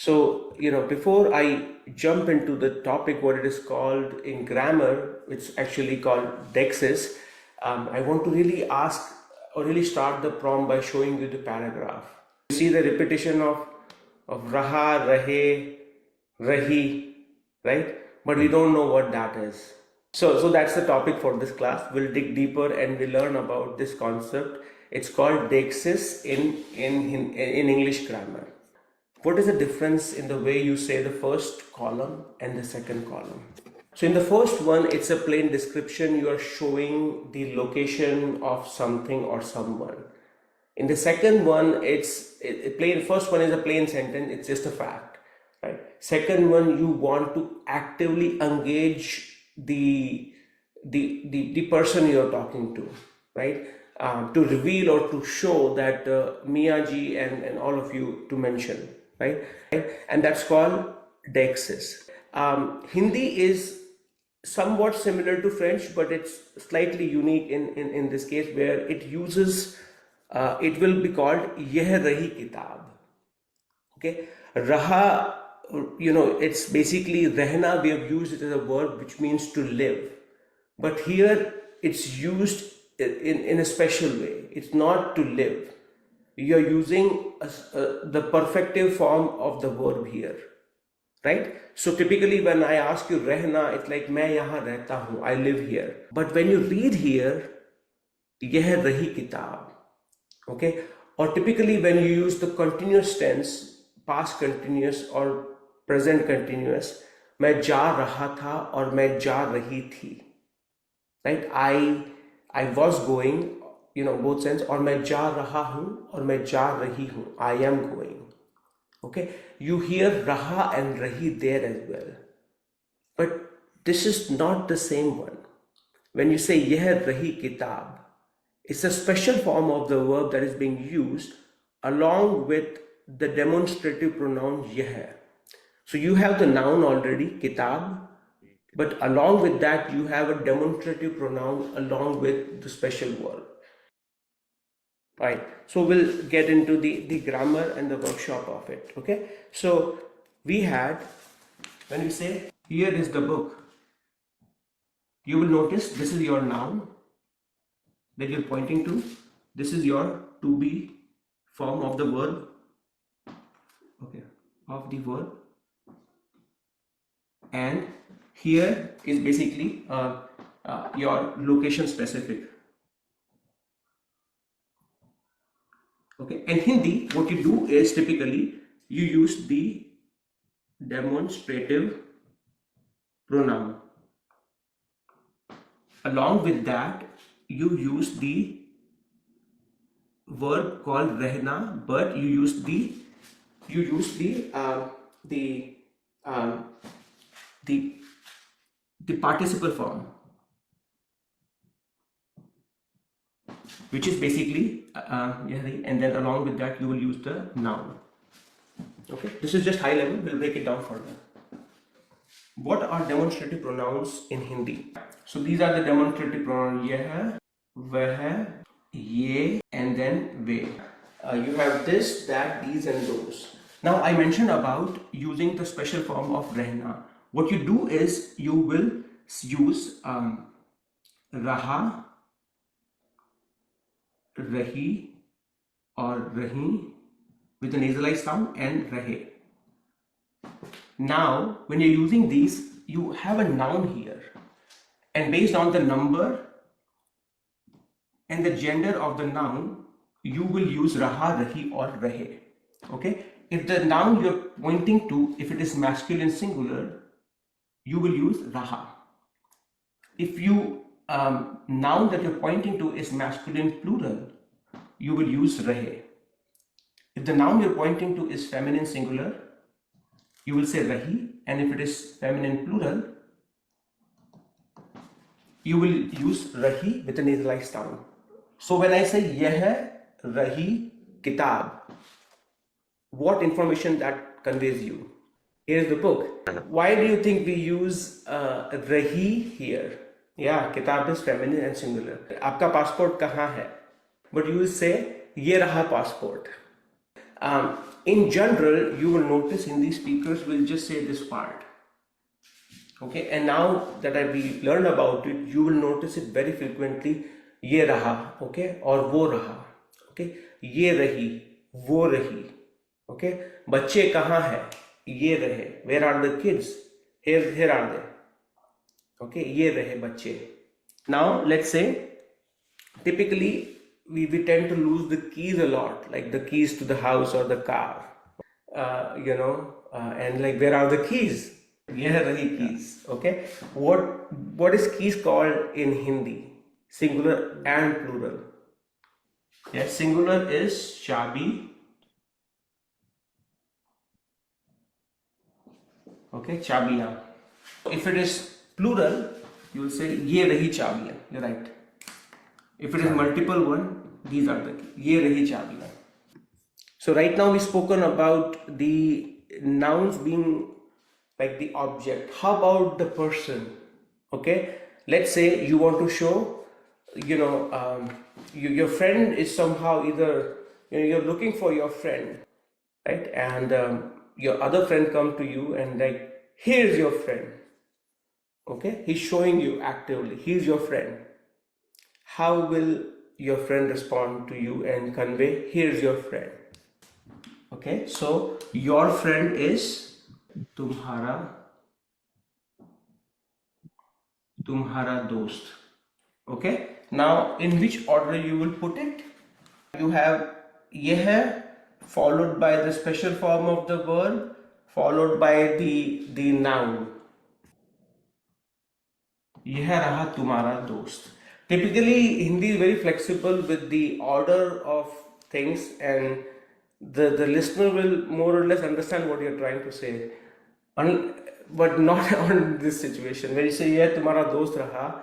So, before I jump into the topic, what it is called in grammar, it's actually called Deixis, I want to really ask or really start the prompt by showing you the paragraph. You see the repetition of raha, rahe, rahi, right? But we don't know what that is. So that's the topic for this class. We'll dig deeper and we'll learn about this concept. It's called Deixis in English grammar. What is the difference in the way you say the first column and the second column? So in the first one, it's a plain description. You are showing the location of something or someone. In the second one, first one is a plain sentence. It's just a fact, right? Second one, you want to actively engage the person you're talking to, right? To reveal or to show that Miyaji and all of you to mention, right? And that's called Deixis. Hindi is somewhat similar to French, but it's slightly unique in this case, where it uses, it will be called Yeh Rahi Kitab. Okay, Raha, it's basically Rehna. We have used it as a verb which means to live, but here it's used in a special way. It's not to live. You're using the perfective form of the verb here, right? So typically when I ask you rehna, it's like main yahan rehta hu, I live here. But when you read here, yeh rahi kitab, okay? Or typically when you use the continuous tense, past continuous or present continuous, मैं जा रहा था और मैं जा रही थी, right? I was going, both sense, और मैं जा रहा हूँ और मैं जा रही हूँ, I am going. Okay, you hear raha and rahi there as well, but this is not the same one. When you say yeh rahi kitab, it's a special form of the verb that is being used along with the demonstrative pronoun yeh. So you have the noun already, kitab, but along with that you have a demonstrative pronoun along with the special verb. Right, so we'll get into the grammar and the workshop of it. Okay, so we had, when we say here is the book, you will notice this is your noun that you're pointing to. This is your to be form of the verb, okay, of the verb, and here is basically your location specific. Okay, in Hindi, what you do is typically you use the demonstrative pronoun. Along with that, you use the verb called rehna, but you use the participle form, which is basically and then along with that you will use the noun. Okay, this is just high level. We'll break it down further. What are demonstrative pronouns in Hindi? So these are the demonstrative pronouns: yeh, veh, ye, and then ve. You have this, that, these, and those. Now I mentioned about using the special form of rehna. What you do is you will use raha, rahi or rahi with a nasalized sound, and rahe. Now when you're using these, you have a noun here, and based on the number and the gender of the noun, you will use raha, rahi or rahe. Okay, if the noun you're pointing to, if it is masculine singular, you will use raha. If you noun that you're pointing to is masculine plural, you will use rahe. If the noun you're pointing to is feminine singular, you will say rahi, and if it is feminine plural, you will use rahi with a nasalized sound. So when I say yeh rahi kitab, what information that conveys you? Here's the book. Why do you think we use rahi here? Yeah, kitab is feminine and singular. Aapka passport kahan hai? But you will say ye raha passport. In general, you will notice Hindi speakers will just say this part. Okay, and now that we learned about it, you will notice it very frequently. ये रहा, okay, और वो रहा, okay, ये रही, वो रही, okay. बच्चे कहाँ हैं? ये रहे. Where are the kids? Here are they. Okay, ये रहे बच्चे. Now let's say, typically we tend to lose the keys a lot, like the keys to the house or the car, and like where are the keys? Yeah, rahi keys. Okay, what is keys called in Hindi? Singular and plural. Yeah, singular is chabi. Okay, chabiyan. If it is plural, you will say ye rahi chabiyan. You're right. If it is multiple one, these are the keys. Ye rahi chabiyan. So right now we've spoken about the nouns being like the object. How about the person? Okay, let's say you want to show, your friend is somehow either, you're looking for your friend, right? And your other friend come to you and like, here's your friend. Okay, he's showing you actively, he's your friend. How will your friend respond to you and convey, here's your friend? Okay, so your friend is तुम्हारा दोस्त. Okay, now in which order you will put it? You have यह followed by the special form of the verb followed by the noun. यह रहा तुम्हारा दोस्त. Typically Hindi is very flexible with the order of things, and the listener will more or less understand what you're trying to say. But not on this situation. When you say yeah tumhara dost raha,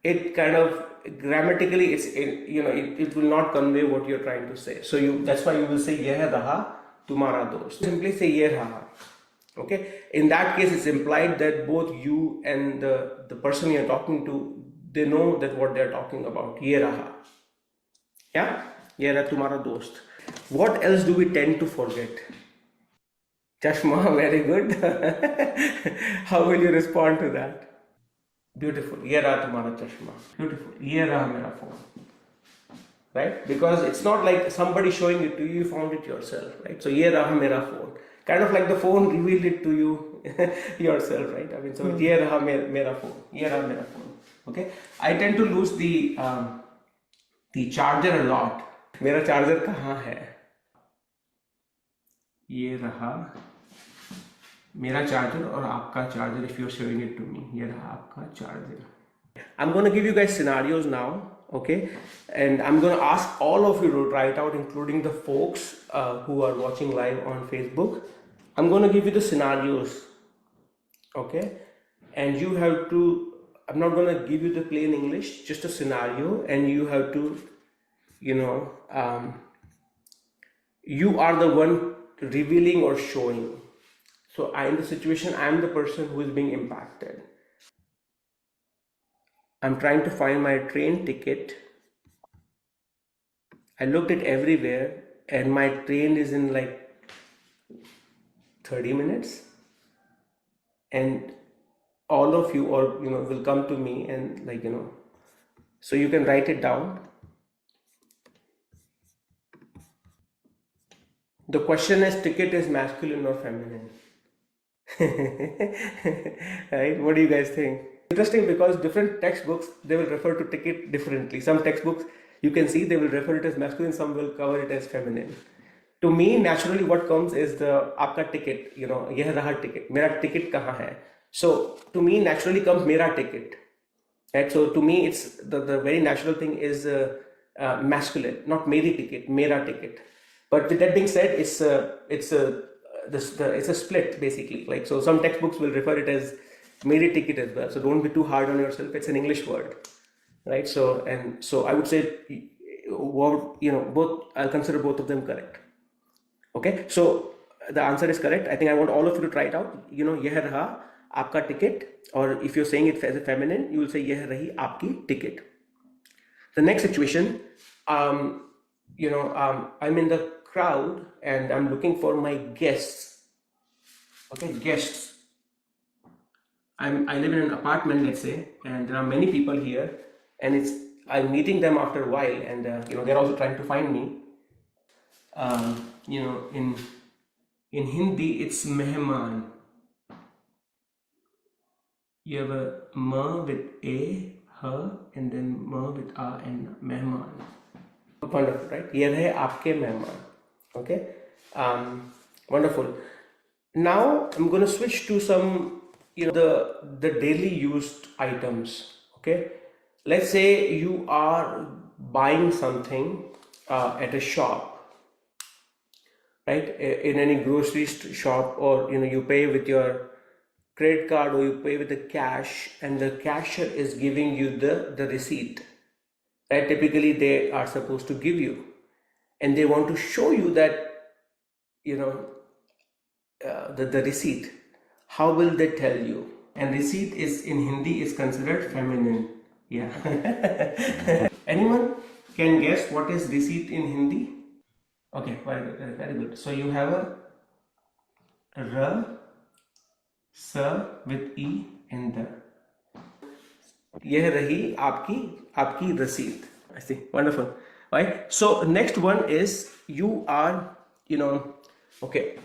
it kind of grammatically it will not convey what you're trying to say. So that's why you will say yeh raha tumhara dost. Simply say yeh raha. Okay. In that case, it's implied that both you and the person you're talking to, they know that what they're talking about. Yeh raha. Yeah. Yeh raha tumhara dost. What else do we tend to forget? Chashma, very good. How will you respond to that? Beautiful. Ye raha tumhara chashma. Beautiful. Ye raha mera phone. Right? Because it's not like somebody showing it to you, you found it yourself, right? So ye raha mera phone. Kind of like the phone revealed it to you yourself, right? I mean, so ye raha mera phone. Ye raha mera phone. Okay? I tend to lose the charger a lot. Mera charger kahan hai? ये रहा मेरा charger और आपका charger. If you're showing it to me, ये रहा आपका charger. I'm going to give you guys scenarios now, okay? And I'm going to ask all of you to try it out, including the folks who are watching live on Facebook. I'm going to give you the scenarios, okay? And you have to, I'm not going to give you the plain English, just a scenario, and you have to, you are the one revealing or showing. So in the situation, I'm the person who is being impacted. I'm trying to find my train ticket. I looked it everywhere and my train is in like 30 minutes. And all of you will come to me and so you can write it down. The question is, ticket is masculine or feminine? Right? What do you guys think? Interesting, because different textbooks, they will refer to ticket differently. Some textbooks, you can see they will refer it as masculine, some will cover it as feminine. To me, naturally what comes is the aapka ticket, yeh raha ticket, mera ticket kahan hai. So to me naturally comes mera ticket. Right? So to me it's the very natural thing is masculine, not meri ticket, mera ticket. But with that being said, it's a split basically. Like, so some textbooks will refer it as meri ticket as well. So don't be too hard on yourself. It's an English word, right? So I would say, both. I'll consider both of them correct. Okay, so the answer is correct. I think I want all of you to try it out. Yeh raha aapka ticket, or if you're saying it as a feminine, you will say yeh rahi aapki ticket. The next situation, I'm in the crowd and I'm looking for my guests. Okay, guests. I live in an apartment, let's say, and there are many people here, and I'm meeting them after a while, and they're also trying to find me. In Hindi it's mehman. You have a ma with a, her, and then ma with a and mehman. Wonderful, right? Ye rahe aapke mehman. Okay, wonderful. Now I'm going to switch to some, the daily used items. Okay, let's say you are buying something at a shop, right? In any grocery shop, or you pay with your credit card or you pay with the cash, and the cashier is giving you the receipt, right? Typically they are supposed to give you, and they want to show you that the receipt. How will they tell you? And receipt is in Hindi is considered feminine. Yeah. Anyone can guess what is receipt in Hindi? Okay, very good, very good. So you have a r, s with e and the. यह रही आपकी receipt. I see. Wonderful. Right. So next one is you are okay,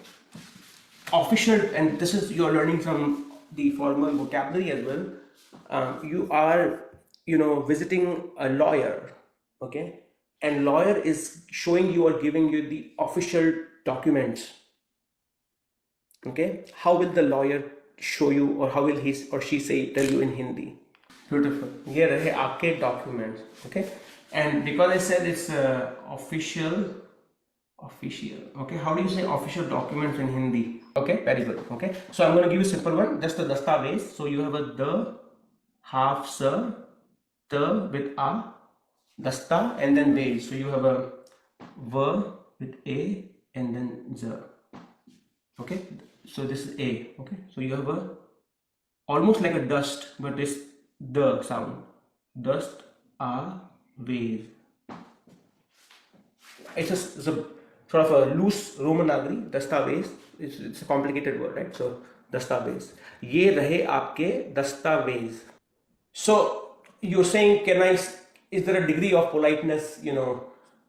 official, and this is you're learning some the formal vocabulary as well. You are visiting a lawyer, okay, and lawyer is showing you or giving you the official documents. Okay, how will the lawyer show you, or how will he or she tell you in Hindi? Beautiful. ये रहे आपके documents. Okay, and because I said it's official. Okay, how do you say official documents in Hindi? Okay, very good. Okay, so I'm going to give you a simple one, just the dastaવેજ. So you have a the, half sa, the with a, dasta, and then vej. So you have a v with a and then z. Okay, so this is a. Okay, so you have a almost like a dust, but it's the sound. Dust, a, vej. It's a sort of a loose Romanagri, dastaवेज. It's a complicated word, right? So dastaवेज. ये रहे आपके dastaवेज. So you're saying, is there a degree of politeness,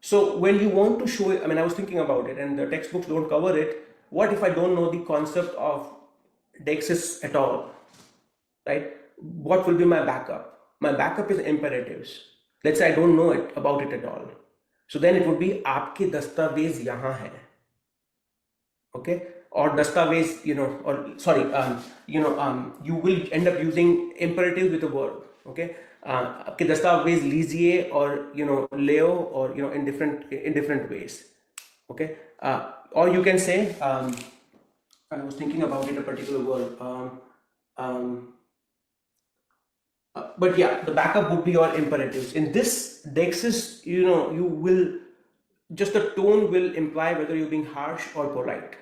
So when you want to show it, I was thinking about it, and the textbooks don't cover it. What if I don't know the concept of Deixis at all, right? What will be my backup? My backup is imperatives. Let's say I don't know about it at all. So then it would be आपके दस्तावेज यहाँ है, okay? Or दस्तावेज, you will end up using imperative with a verb, okay? आपके दस्तावेज लीजिए, or ले, or in different ways, okay? Or you can say, I was thinking about it, a particular word. But yeah, the backup would be your imperatives. In this Deixis, you will, just the tone will imply whether you're being harsh or polite,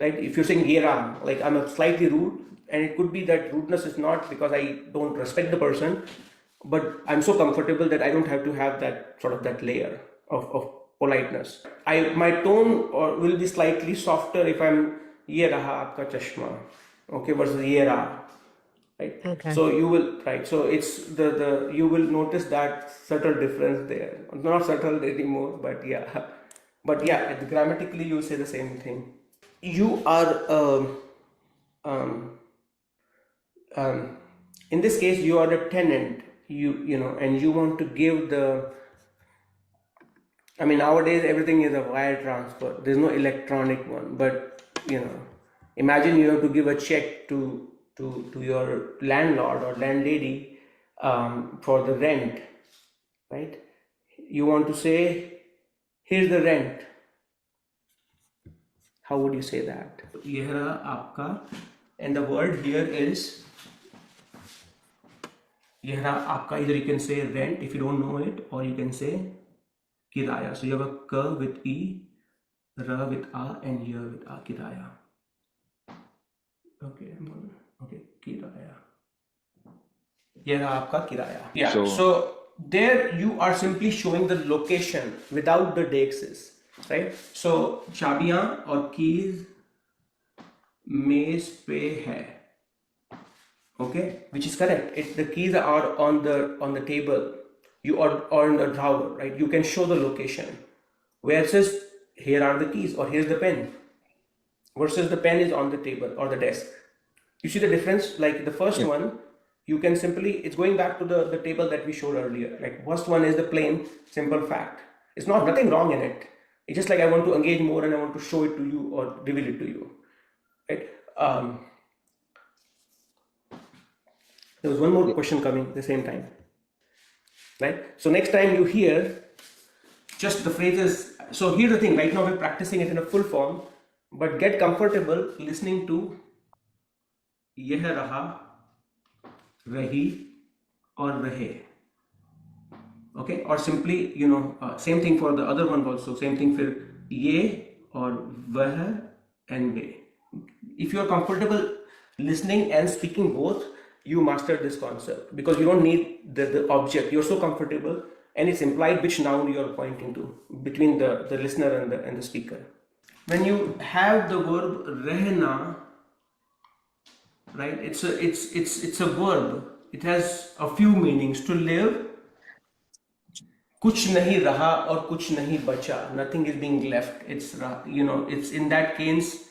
right? If you're saying yera, like I'm slightly rude, and it could be that rudeness is not because I don't respect the person, but I'm so comfortable that I don't have to have that sort of that layer of politeness. My tone will be slightly softer if I'm ye raha aapka chashma, okay, versus ye raha. Right. Okay. So you will, right. So it's you will notice that subtle difference there. Not subtle anymore, but yeah. But yeah, grammatically you say the same thing. You are in this case you are a tenant. And you want to give the. Nowadays everything is a wire transfer. There's no electronic one. But imagine you have to give a check to your landlord or landlady for the rent, right? You want to say, here's the rent. How would you say that? Yeh raha aapka, and the word here is yeh raha aapka. Either you can say rent if you don't know it, or you can say kiraya. So you have a k with e, ra with a, and here with a, kiraya. Okay, kiraya. Yeh raha aapka kiraya. Yeah. So there you are simply showing the location without the Deixis. right? So चाबियां or keys मेज पे है, okay, which is correct. The keys are on the table, or in the drawer, right? You can show the location where it says here are the keys or here's the pen, versus the pen is on the table or the desk. You see the difference? Like the first one, you can simply, it's going back to the table that we showed earlier. Like first one is the plain simple fact. It's nothing wrong in it. It's just like I want to engage more and I want to show it to you or reveal it to you, right? There was one more question coming at the same time, right? So next time you hear just the phrases. So here's the thing, right now we're practicing it in a full form, but get comfortable listening to यह रहा, रही और रहे, okay? Or simply, same thing for the other one also, same thing for ये और वह and way. If you are comfortable listening and speaking both, you master this concept, because you don't need the object. You're so comfortable and it's implied which noun you're pointing to between the listener and the speaker. When you have the verb रहना, right, it's a verb. It has a few meanings. To live, कुछ नहीं रहा और कुछ नहीं बचा, nothing is being left. It's it's in that case,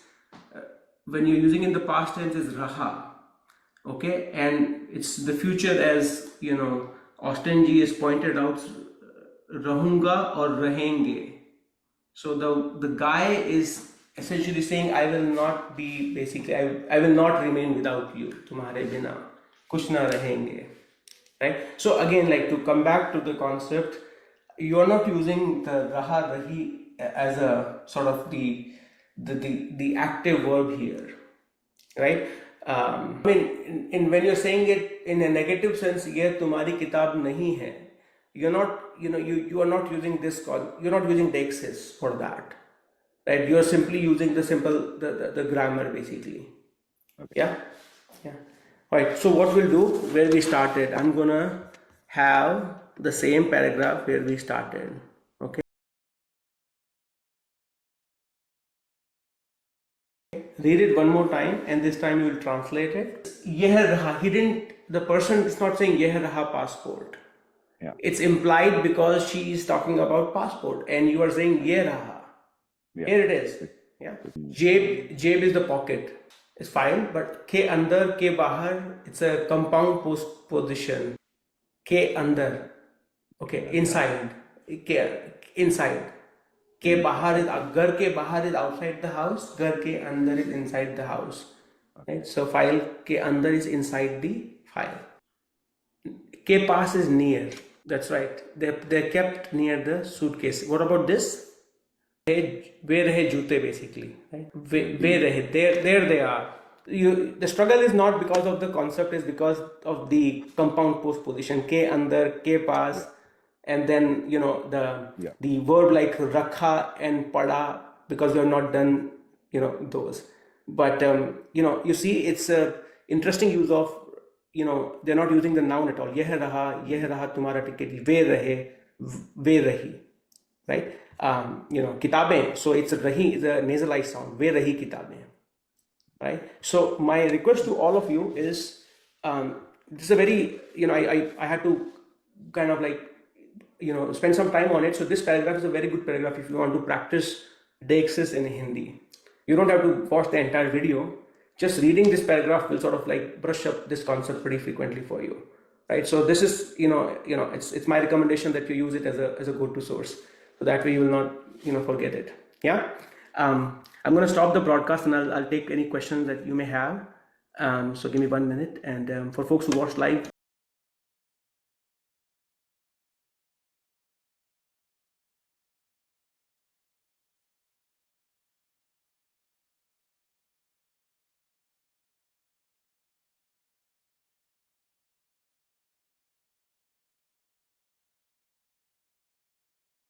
when you're using in the past tense is raha, okay, and it's the future, as Austin G is pointed out, rahunga or rahenge. So the guy is essentially saying, I will not be, basically, I will not remain without you, tumhare bina kuch na rahenge, right? So again, like, to come back to the concept, you are not using the raha rahi as a sort of the active verb here, right? I mean, when you're saying it in a negative sense, ये तुम्हारी किताब नहीं है, you're not, you are not using this you're not using Deixis for that, right? You're simply using the grammar, basically. Okay. Yeah. All right. So what we'll do, where we started, I'm gonna have the same paragraph where we started. Okay. Read it one more time, and this time you will translate it. Yeh raha. The person is not saying yeh raha passport. Yeah. It's implied because she is talking about passport, and you are saying ye raha. Yeah. Here it is. Yeah. Jeb is the pocket. It's fine, but ke andar, ke bahar, it's a compound postposition. Ke andar. Okay, inside. Inside. Ke bahar is, gar ke bahar is outside the house, gar ke andar is inside the house. Right? So file ke andar is inside the file. Ke paas is near. That's right. They're kept near the suitcase. What about this? Where rahe joote, basically. Right? Where rahe. There they are. The struggle is not because of the concept, is because of the compound postposition. Ke andar, ke paas. And then, the verb like rakha and pada, because we have not done, those. But, you see, it's a interesting use of, they're not using the noun at all. Yeh raha tumhara ticket, ve rahi, right? Kitabein. So it's rahi is a nasalized sound. Ve rahi kitabein, right? So my request to all of you is, this is a very, I had to kind of like, spend some time on it. So this paragraph is a very good paragraph if you want to practice Deixis in Hindi. You don't have to watch the entire video. Just reading this paragraph will sort of like brush up this concept pretty frequently for you, right? So this is, it's my recommendation that you use it as a go-to source. So that way you will not, forget it. Yeah. I'm going to stop the broadcast and I'll take any questions that you may have. So give me 1 minute. And for folks who watch live,